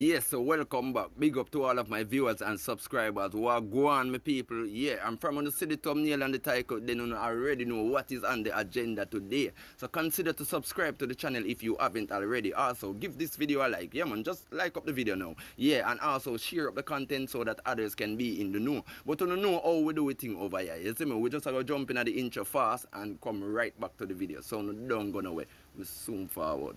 Yes, so welcome back. Big up to all of my viewers and subscribers who are going, my people. Yeah, I'm from on the city thumbnail and the title. Then you already know what is on the agenda today. So consider to subscribe to the channel if you haven't already. Also, give this video a like. Yeah, man, just like up the video now. Yeah, and also share up the content so that others can be in the know. But you know how we do it thing over here. You see me? We just going to jump in at the intro fast and come right back to the video. So no, don't go nowhere. We soon forward.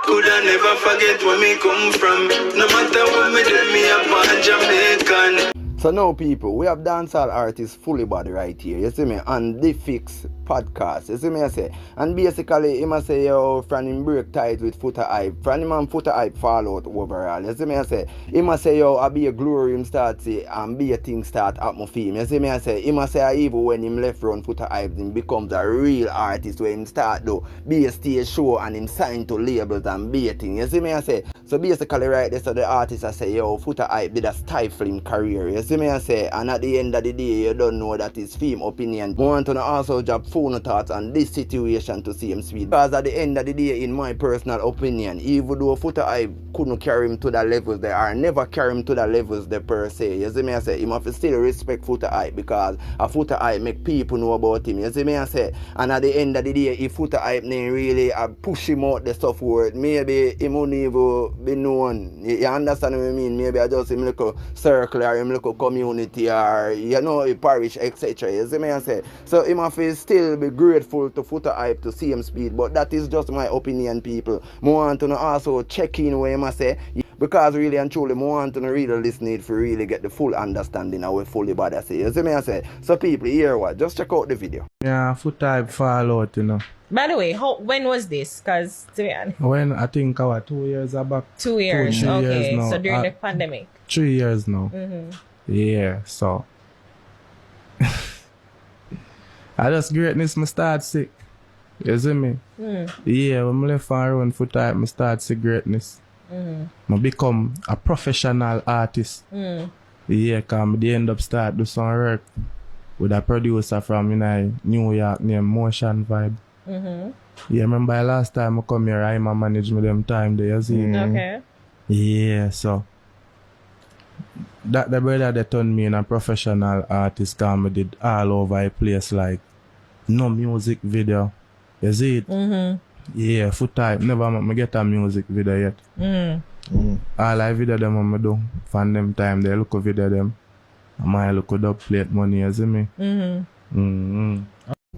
Coulda never forget where me come from. No matter what me do, me a born Jamaican. So now people, we have dancehall artist Fullybad right here, you see me, on the Fix podcast, you see me I say. And basically, he must say, yo, from him break ties with Foota Hype, from him and Foota Hype fall out overall, you see me I say. He must say, yo, I be a glory him start say, and be a thing start at my film, you see me I say. He must say, even when him left run Foota Hype, him becomes a real artist when him start though, be a stage show and him sign to labels and be a thing, you see me I say. So basically right there, so the artist I say, yo, Foota Hype did a stifling career, you see me I say, and at the end of the day, you don't know that his film opinion. I want to also drop phone thoughts on this situation to see him sweet. Because at the end of the day, in my personal opinion, even though Foota Hype couldn't carry him to the levels they are, never carry him to the levels they per se. You see me I say, he must still respect Foota Hype because a Foota Hype make people know about him. You see me I say, and at the end of the day, if Foota Hype name really push him out the stuff word, maybe he won't even be known. You understand what I mean? Maybe I just him little circle or him little community or you know a parish etc. You see me I say. So he must still be grateful to Foota Hype to see him speed, but that is just my opinion, people. I want to also check in where I say, because really and truly I want to really listen it for really get the full understanding of what Fullybad I say. You see me I say. So people hear what? Just check out the video. Yeah, Foota Hype fall out, you know. By the way, when was this? Because to be honest, When I think our 2 years back. 2 years. 3 Okay, years now. so during the pandemic. 3 years now. Yeah, so I just greatness me start sick. You see me? Yeah, when I left and run Foota Hype, I start sick greatness. I become a professional artist. Yeah, cause I end up start do some work with a producer from New York named Motion Vibe. Yeah, remember last time I come here, I manage me them time there, you see? Okay. Yeah, so that the brother that turned me in a professional artist, cause I did all over the place, like no music video. You see it? Yeah, Foota Hype never make me get a music video yet. All I video them I do from them time, they look a video them. I might look at plate money, you see me?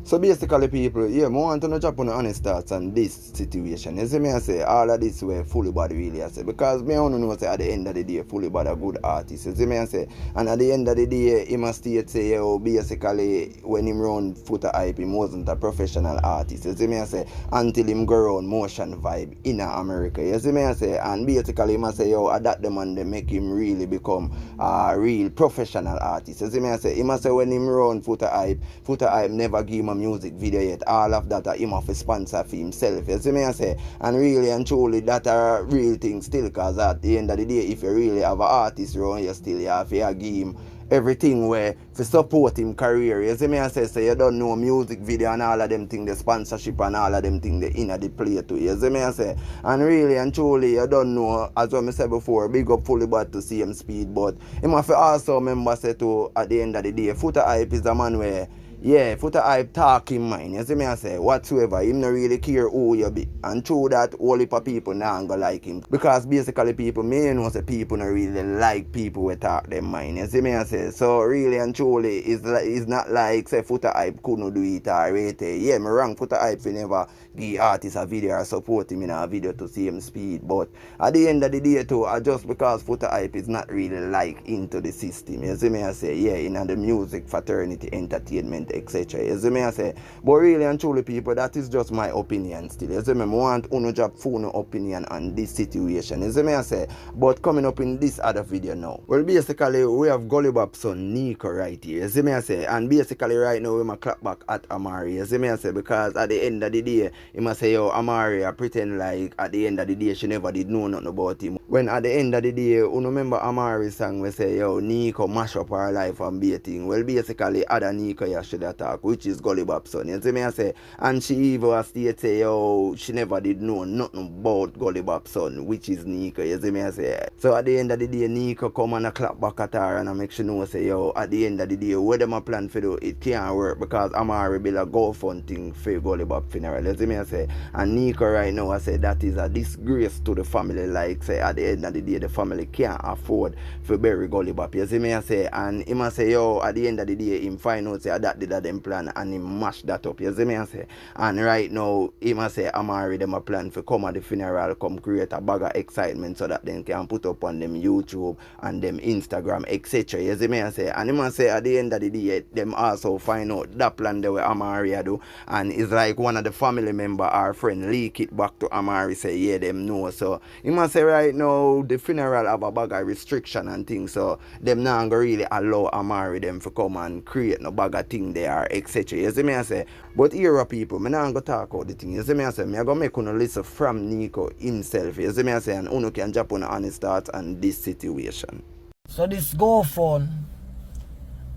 So basically people, yeah, I want to drop on the honest thoughts on this situation. You see me I say, all of this way Fullybad really I say, because me only know say at the end of the day Fullybad a good artist. You see me I say, and at the end of the day he must say, yo, basically when him run Foota Hype he wasn't a professional artist. You see me I say, until him go around Motion Vibe in America. You see me I say, and basically he must say, yo, at that demand they make him really become a real professional artist. You see me I say, he must say when him run Foota Hype never give him a music video yet. All of that him have to sponsor for himself. You see me I say, and really and truly that are real thing still, cause at the end of the day if you really have an artist around you still you have to give him everything where to support him career. You see me I say, so you don't know music video and all of them thing, the sponsorship and all of them thing the inner the play too. You see me I say, and really and truly you don't know, as what I said before, big up Fullybad to see him speed, but him have to also remember say too at the end of the day Foota Hype is the man where yeah, Foota Hype talk in mind. You see me I say, whatsoever, him no really care who you be. And through that, all heap of people now go like him. Because basically people, me know say people no really like people who talk them mind. You see me I say, so really and truly, it's not like say Foota Hype couldn't do it or rate. Yeah, me wrong, Foota Hype for never give artists a video or support him in a video to see him speed. But at the end of the day too, just because Foota Hype is not really like into the system. You see me I say, yeah, in the music, fraternity, entertainment, etc. You see me I say, but really and truly people, that is just my opinion still. You see me, I want to drop full opinion on this situation. You see me I say, but coming up in this other video now. Well basically we have Gully Bop son NICO right here. You see me I say, and basically right now we must clap back at Amari. You see me I say, because at the end of the day he must say, yo, Amari I pretend like at the end of the day she never did know nothing about him. When at the end of the day, you remember Amari's song we say, yo, NICO mash up our life and be a thing. Well basically other NICO you should that talk, which is Gully Bop son. You see me I say, and she even state say, yo, she never did know nothing about Gully Bop son, which is NICO. You see me I say. So at the end of the day, NICO come and clap back at her and I make sure know say, yo, at the end of the day, what them a plan for do, it can't work because Amari build a GoFund thing for Gully Bop funeral. You see me I say, and NICO right now I say that is a disgrace to the family. Like say at the end of the day, the family can't afford for bury Gully Bop. You see me I say, and him I say, yo, at the end of the day, him find out say that did a them plan and him mash that up. You see me I say, and right now him I say Amari them a plan for come at the funeral, come create a bag of excitement so that they can put up on them YouTube and them Instagram, etc. You see me I say, and him I say at the end of the day, them also find out that plan they were Amari do, and it's like one of the family member, our friend, leak it back to Amari say, yeah, them know. So him I say right now the funeral have a bag of restriction and things, so them not gonna really allow Amari them to come and create no bag of thing there, etc. You see me I say, but here are people, me not gonna talk about the thing. You see me I say, me gonna make una listen from NICO himself. You see me I say, and uno can jump on honest thoughts on this situation. So this GoFund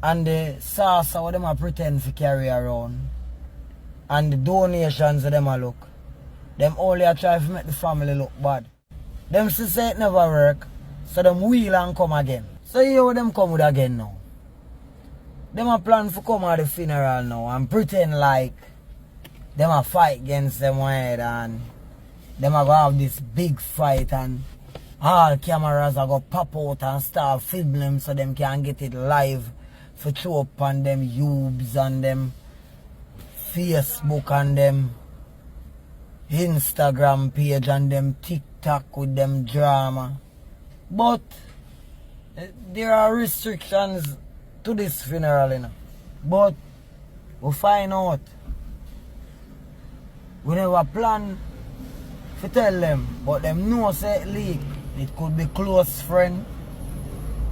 and the saucer what them a pretend to carry around and the donations that them a look, them only a try to make the family look bad. Them say it never work, so them wheel and come again. So here what them come with again now. Them a plan for come at the funeral now and pretend like them a fight against them head and them a go have this big fight and all cameras are go pop out and start filming them so them can get it live for show up on them YouTubes and them Facebook and them Instagram page and them TikTok with them drama. But there are restrictions to this funeral, you know. But we'll find out. We never plan to tell them, but them know say it leak. It could be close friend,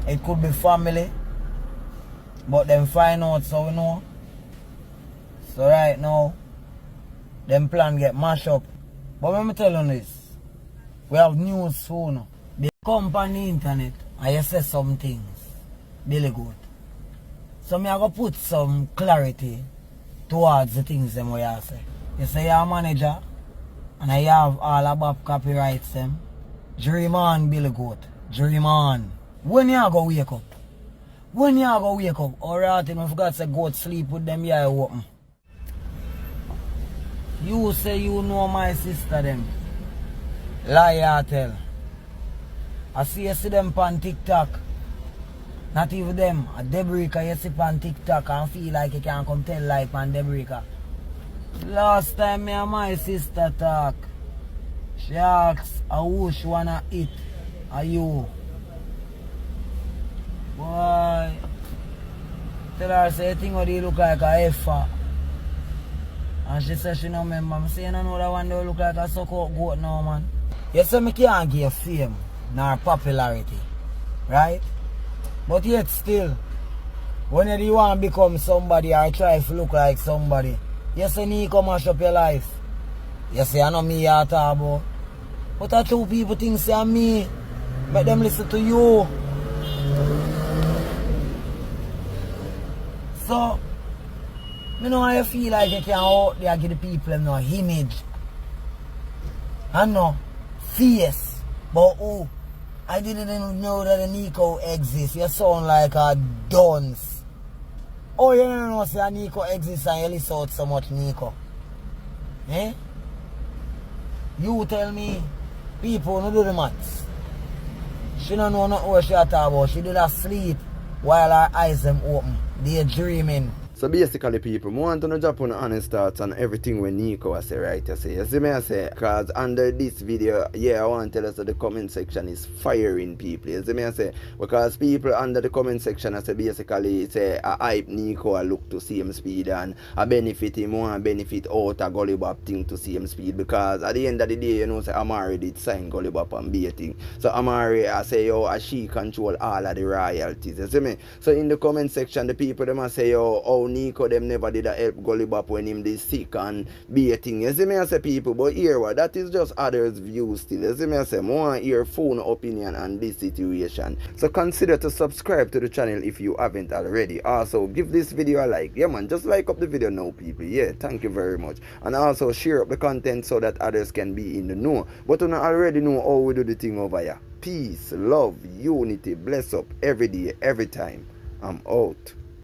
it could be family, but them find out so we know. So right now, them plan get mashed up. But let me tell you this, we have news soon. They come on the internet and you say some things, really good. So me I go put some clarity towards the things them we you say. You say you're a manager and I have all about copyrights them. Dream on, Billy Goat. Dream on. When you go wake up? When you go wake up? Alright, I forgot to say goat sleep with them eye open. You say you know my sister them. Lie tell. I see you see them on TikTok. Not even them. A Debrica you see on TikTok and feel like you can't come tell life on Debrica. Last time me and my sister talk, she asks who she wanna eat. Are you? Boy, tell her say you think what you look like a heifer. And she said she don't remember. I say you don't know that one they look like a suck out goat now, man. You say me can't give fame nor popularity, right? But yet still, when you want to become somebody or try to look like somebody, you say NICO mash up your life. You say I know me at all, but I two people think say I'm me. Make them listen to you. So, you know how you feel like you can out there give the people no image. I know, face. But oh, I didn't even know that the NICO exists. You sound like a dunce. Oh, you don't know say NICO exists and you listen out so much NICO. Eh? You tell me, people don't do the maths. She don't know what she talk about. She did sleep while her eyes them open. They're dreaming. So basically, people, I want to drop on honest thoughts on everything when NICO I say, right? You see me I say, because under this video, yeah, I want to tell us that the comment section is firing people. You see me I say, because people under the comment section I say basically say a hype NICO I look to same speed and I benefit him and benefit out a Gully Bop thing to same speed, because at the end of the day, you know, say Amari did sign Gully Bop and be a thing. So Amari I say, yo, she control all of the royalties. You see me? So in the comment section, the people them I say, yo, oh NICO them never did a help Gully Bop when him did sick and be a thing. You see me I say people, but here what that is just others' views still. You see me I say more hear phone opinion on this situation. So consider to subscribe to the channel if you haven't already. Also give this video a like. Yeah man, just like up the video now people. Yeah, thank you very much. And also share up the content so that others can be in the know. But you already know how we do the thing over here. Peace, love, unity, bless up every day, every time. I'm out.